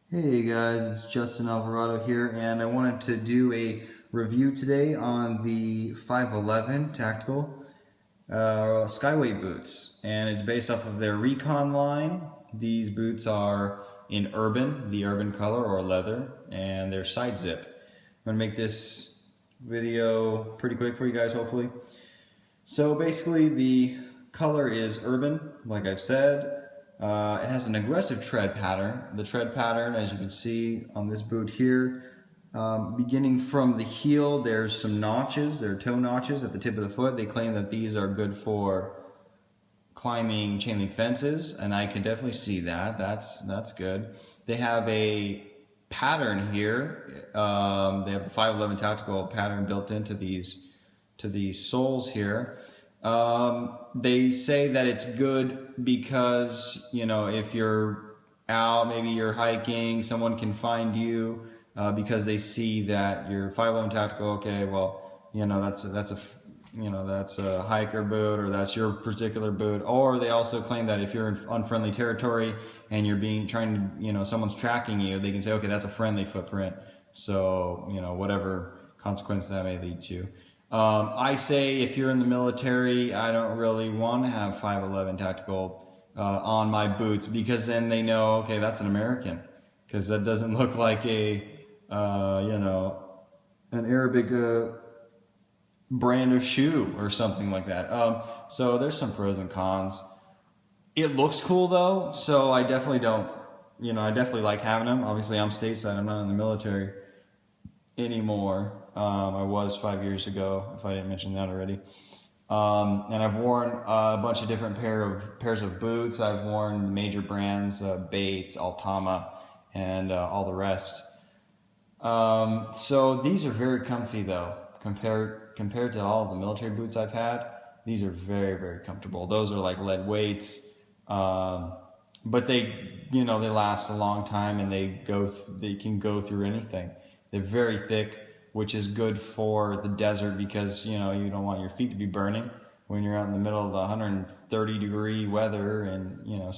Hey guys, it's Justin Alvarado here, and I wanted to do a review today on the 511 Tactical Skyweight boots, and it's based off of their Recon line. These boots are in urban, the urban color or leather, and they're side zip. I'm gonna make this video pretty quick for you guys, hopefully. So basically, the color is urban, like I've said. It has an aggressive tread pattern. The tread pattern, as you can see on this boot here, beginning from the heel, there's some notches. There are toe notches at the tip of the foot. They claim that these are good for climbing chain link fences, and I can definitely see that. That's good. They have a pattern here. They have the 511 tactical pattern built into these soles here. They say that it's good because, you know, if you're out, maybe you're hiking, someone can find you because they see that you're 511 tactical. Okay, well, you know, that's a hiker boot, or that's your particular boot. Or they also claim that if you're in unfriendly territory and you're someone's tracking you, they can say, okay, that's a friendly footprint. So, you know, whatever consequence that may lead to. I say if you're in the military, I don't really want to have 511 tactical on my boots, because then they know, okay, that's an American, because that doesn't look like an Arabic brand of shoe or something like that. So there's some pros and cons. It looks cool though, so I definitely I definitely like having them. Obviously, I'm stateside, I'm not in the military anymore. I was 5 years ago, if I didn't mention that already. And I've worn a bunch of different pairs of boots. I've worn the major brands, Bates, Altama, and all the rest. So these are very comfy though, compared to all of the military boots I've had. These are very, very comfortable. Those are like lead weights, but they last a long time, and they can go through anything. They're very thick, which is good for the desert, because you don't want your feet to be burning when you're out in the middle of the 130-degree weather and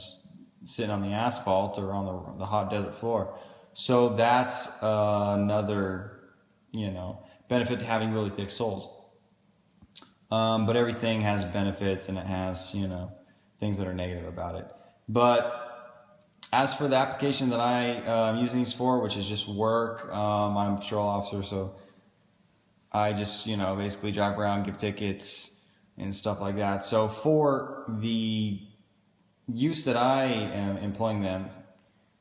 sitting on the asphalt or on the hot desert floor. So that's another benefit to having really thick soles. But everything has benefits, and it has things that are negative about it. But as for the application that I'm using these for, which is just work, I'm a patrol officer, so I just, basically drive around, give tickets and stuff like that. So for the use that I am employing them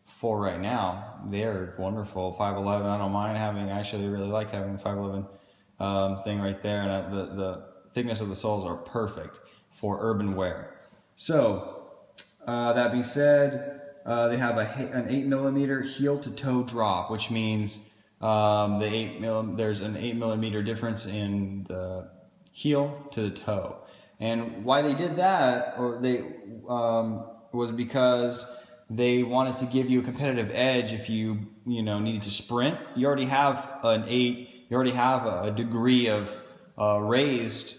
for right now, they're wonderful. 511, I don't mind having, actually I really like having the 511 thing right there, and the thickness of the soles are perfect for urban wear. So that being said, they have an 8mm heel to toe drop, which means there's an 8mm difference in the heel to the toe. And why they did that, was because they wanted to give you a competitive edge if you needed to sprint. You already have a degree of a raised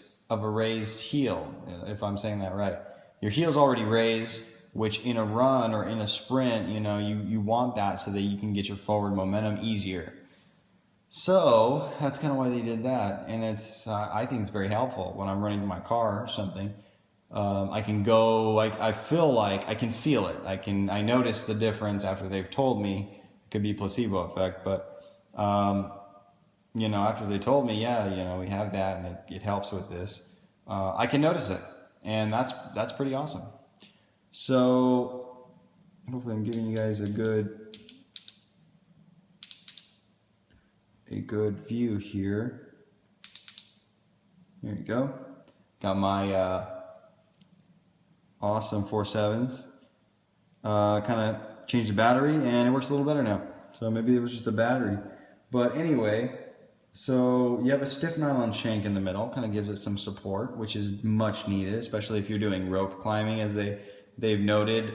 heel, if I'm saying that right. Your heel's already raised, which in a run or in a sprint, you want that so that you can get your forward momentum easier. So that's kind of why they did that, and I think it's very helpful when I'm running my car or something. I can go, like, I feel like I can feel it. I notice the difference after they've told me. It could be placebo effect, but after they told me, yeah, we have that, and it helps with this. I can notice it, and that's pretty awesome. So hopefully I'm giving you guys a good view here. There you go. Got my awesome 4.7s. Kind of changed the battery, and it works a little better now. So maybe it was just the battery. But anyway, so you have a stiff nylon shank in the middle, kind of gives it some support, which is much needed, especially if you're doing rope climbing, as they've noted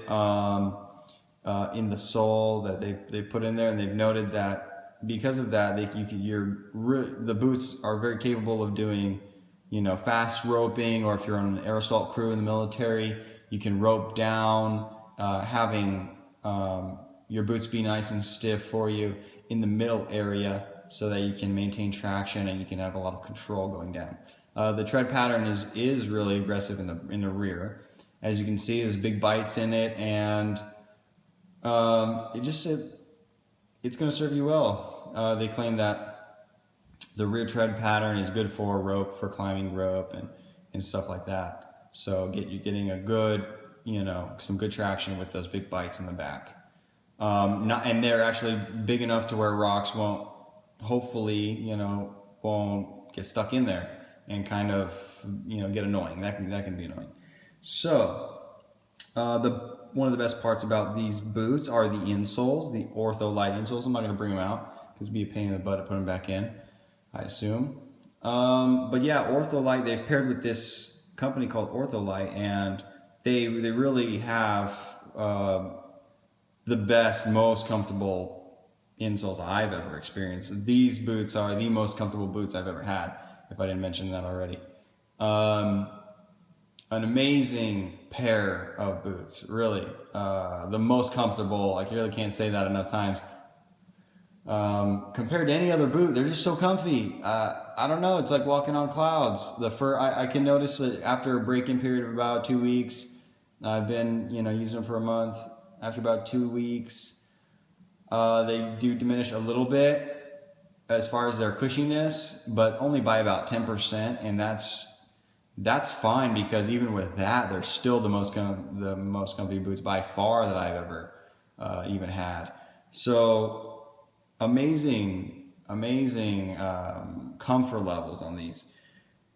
in the sole that they've put in there, and they've noted that because of that, the boots are very capable of doing, fast roping, or if you're on an air assault crew in the military, you can rope down, having your boots be nice and stiff for you in the middle area so that you can maintain traction and you can have a lot of control going down. The tread pattern is really aggressive in the rear. As you can see, there's big bites in it, and it's going to serve you well. They claim that the rear tread pattern is good for rope, for climbing rope and stuff like that. So you're getting a good, some good traction with those big bites in the back. And they're actually big enough to where rocks won't, hopefully, won't get stuck in there and kind of, get annoying. That can be annoying. So, one of the best parts about these boots are the insoles, the Ortholite insoles. I'm not going to bring them out because it'd be a pain in the butt to put them back in, I assume. But yeah, Ortholite, they've paired with this company called Ortholite, and they really have the best, most comfortable insoles I've ever experienced. These boots are the most comfortable boots I've ever had, if I didn't mention that already. An amazing pair of boots, really. The most comfortable, I really can't say that enough times. Compared to any other boot, they're just so comfy. I don't know, it's like walking on clouds. I can notice that after a break-in period of about 2 weeks, I've been, using them for a month. After about 2 weeks, they do diminish a little bit as far as their cushiness, but only by about 10%, and that's fine, because even with that, they're still the most comfy boots by far that I've ever even had. So amazing comfort levels on these.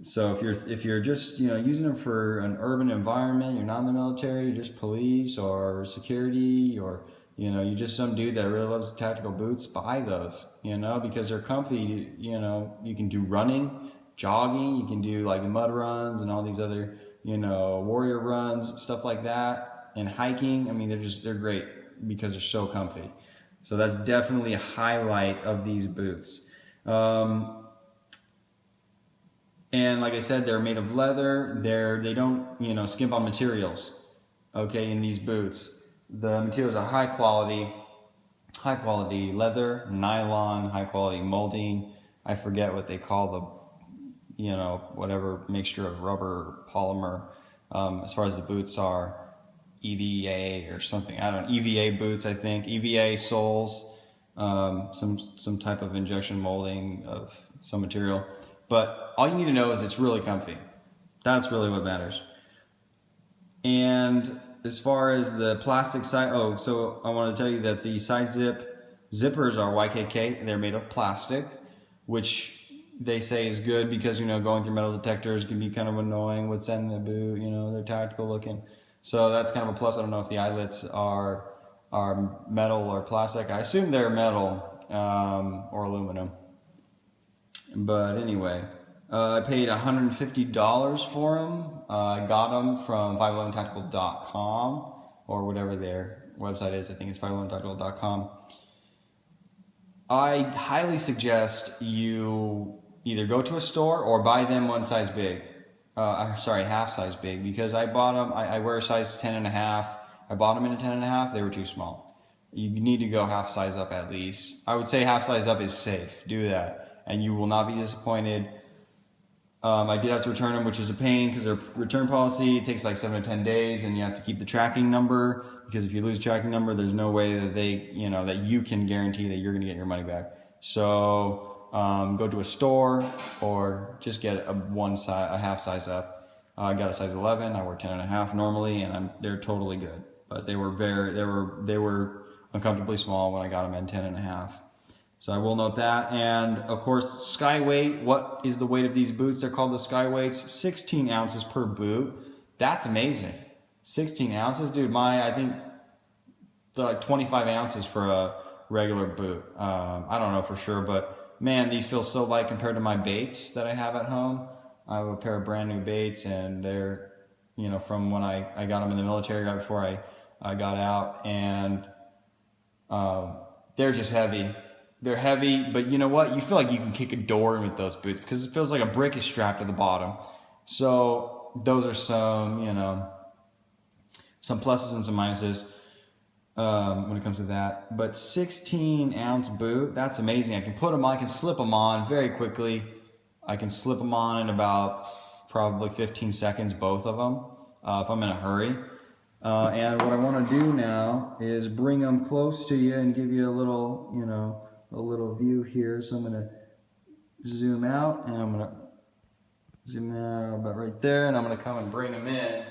So if you're just using them for an urban environment, you're not in the military, you're just police or security, or you're just some dude that really loves tactical boots, buy those, because they're comfy. You can do running, jogging, you can do like mud runs and all these other, warrior runs, stuff like that, and hiking. I mean, they're great because they're so comfy. So that's definitely a highlight of these boots. And like I said, they're made of leather. They don't, skimp on materials. Okay, in these boots, the materials are high quality leather, nylon, high quality molding. I forget what they call the, whatever mixture of rubber, polymer. As far as the boots are, EVA or something. I don't know, EVA boots, I think. EVA soles, some type of injection molding of some material. But all you need to know is it's really comfy. That's really what matters. And as far as the plastic side, so I want to tell you that the side zippers are YKK. They're made of plastic, which they say is good because, going through metal detectors can be kind of annoying. What's in the boot, they're tactical looking. So that's kind of a plus. I don't know if the eyelets are metal or plastic. I assume they're metal or aluminum. But anyway, I paid $150 for them. I got them from 511tactical.com or whatever their website is. I think it's 511tactical.com. I highly suggest you either go to a store or buy them one size big. Half size big, because I bought them, I wear a size 10.5. I bought them in a 10.5. They were too small. You need to go half size up at least. I would say half size up is safe. Do that, and you will not be disappointed. I did have to return them, which is a pain because their return policy, it takes like 7 to 10 days, and you have to keep the tracking number, because if you lose tracking number, there's no way that that you can guarantee that you're going to get your money back. So go to a store or just get a half size up. I got a size 11. I wear 10.5 normally, and they're totally good. But they were uncomfortably small when I got them at 10.5. So I will note that. And of course, Skyweight. What is the weight of these boots? They're called the Skyweights. 16 ounces per boot. That's amazing. 16 ounces, dude. I think they're like 25 ounces for a regular boot. I don't know for sure, but man, these feel so light compared to my Bates that I have at home. I have a pair of brand new Bates, and they're, from when I got them in the military right before I got out, and they're just heavy. They're heavy, but you know what? You feel like you can kick a door in with those boots because it feels like a brick is strapped to the bottom. So those are some pluses and some minuses. when it comes to that. But 16-ounce boot, that's amazing. I can put them on, I can slip them on very quickly. I can slip them on in about probably 15 seconds, both of them, if I'm in a hurry. And what I want to do now is bring them close to you and give you a little, you know, a little view here. So I'm going to zoom out, and I'm going to zoom out about right there, and I'm going to come and bring them in.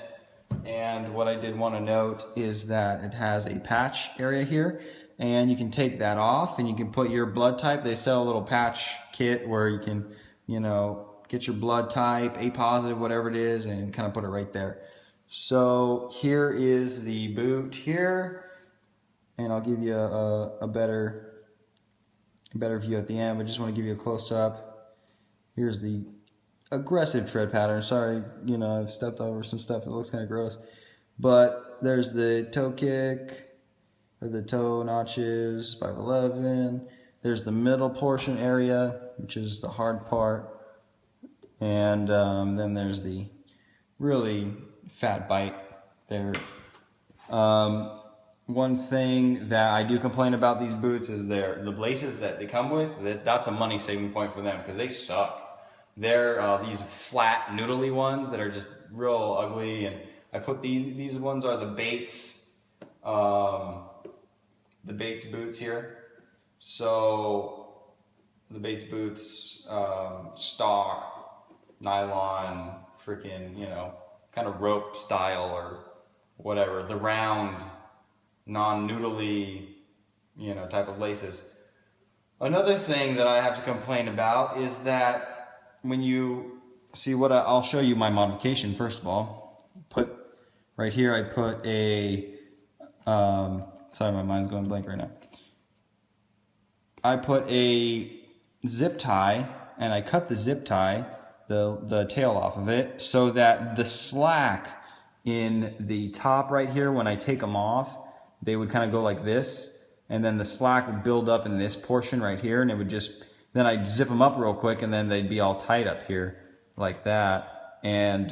And what I did want to note is that it has a patch area here, and you can take that off and you can put your blood type. They sell a little patch kit where you can, you know, get your blood type, A positive, whatever it is, and kind of put it right there. So here is the boot here, and I'll give you a better view at the end, but just want to give you a close up. Here's the aggressive tread pattern. Sorry, you know, I've stepped over some stuff. It looks kind of gross, but there's the toe kick, or the toe notches, 511. There's the middle portion area, which is the hard part, and then there's the really fat bite there. One thing that I do complain about these boots is the laces that they come with. That's a money saving point for them because they suck. They're these flat noodly ones that are just real ugly, and I put these ones are the Bates boots here. So the Bates boots, stock, nylon, freaking, you know, kind of rope style or whatever, the round, non-noodly, you know, type of laces. Another thing that I have to complain about is that when you see what I'll show you my modification. First of all, put right here, I put a sorry, my mind's going blank right now. I put a zip tie, and I cut the zip tie, the tail off of it, so that the slack in the top right here, when I take them off, they would kind of go like this, and then the slack would build up in this portion right here, and it would just, then I'd zip them up real quick, and then they'd be all tight up here like that, and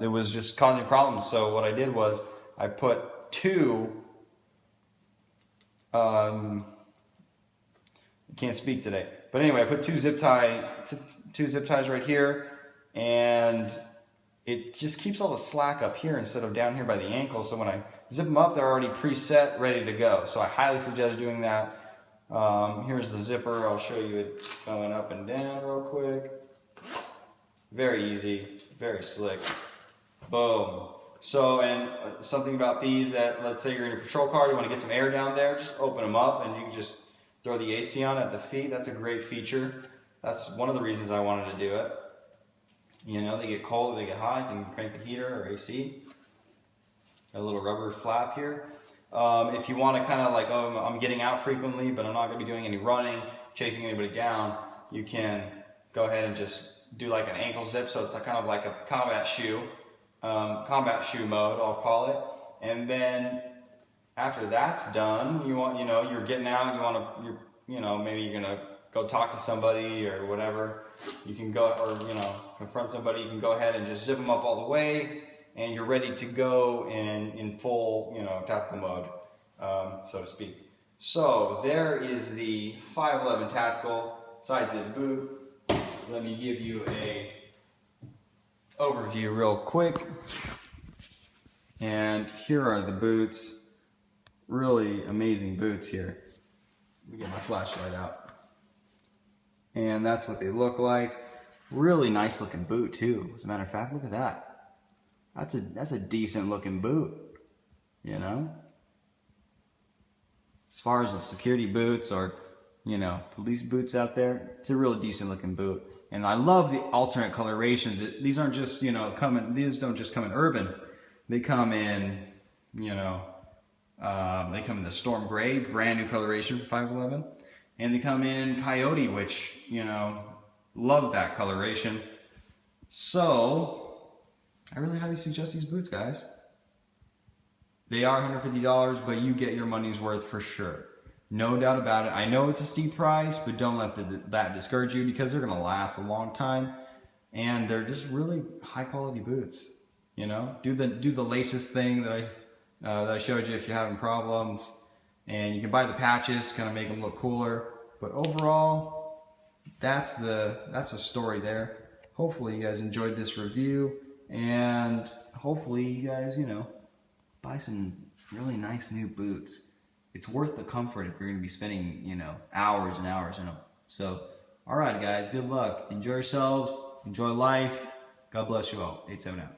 it was just causing problems. So what I did was I put two, I can't speak today, but anyway, I put two zip ties right here, and it just keeps all the slack up here instead of down here by the ankle. So when I zip them up, they're already preset, ready to go. So I highly suggest doing that. Here's the zipper. I'll show you it going up and down real quick. Very easy, very slick. Boom. So, and something about these that, let's say you're in a patrol car, you want to get some air down there, just open them up and you can just throw the AC on at the feet. That's a great feature. That's one of the reasons I wanted to do it. You know, they get cold, they get hot, you can crank the heater or AC. Got a little rubber flap here. If you want to kind of like, oh, I'm getting out frequently, but I'm not going to be doing any running, chasing anybody down, you can go ahead and just do like an ankle zip. So it's kind of like a combat shoe mode, I'll call it. And then after that's done, you're getting out, maybe you're going to go talk to somebody or whatever. You can go, or, confront somebody, you can go ahead and just zip them up all the way, and you're ready to go in full, tactical mode, so to speak. So there is the 511 Tactical Sidezip boot. Let me give you a overview real quick. And here are the boots. Really amazing boots here. Let me get my flashlight out. And that's what they look like. Really nice looking boot too. As a matter of fact, look at that. That's a decent looking boot, As far as the security boots or, police boots out there, it's a really decent looking boot. And I love the alternate colorations. These aren't just, these don't just come in urban. They come in, they come in the storm gray, brand new coloration for 511. And they come in coyote, which, love that coloration. So, I really highly suggest these boots, guys. They are $150, but you get your money's worth for sure. No doubt about it. I know it's a steep price, but don't let that discourage you because they're going to last a long time. And they're just really high quality boots. Do the laces thing that I showed you if you're having problems. And you can buy the patches to kind of make them look cooler. But overall, that's the story there. Hopefully you guys enjoyed this review, and hopefully you guys, you know, buy some really nice new boots. It's worth the comfort if you're going to be spending, you know, hours and hours in them. So, all right, guys, good luck. Enjoy yourselves. Enjoy life. God bless you all. 87 out.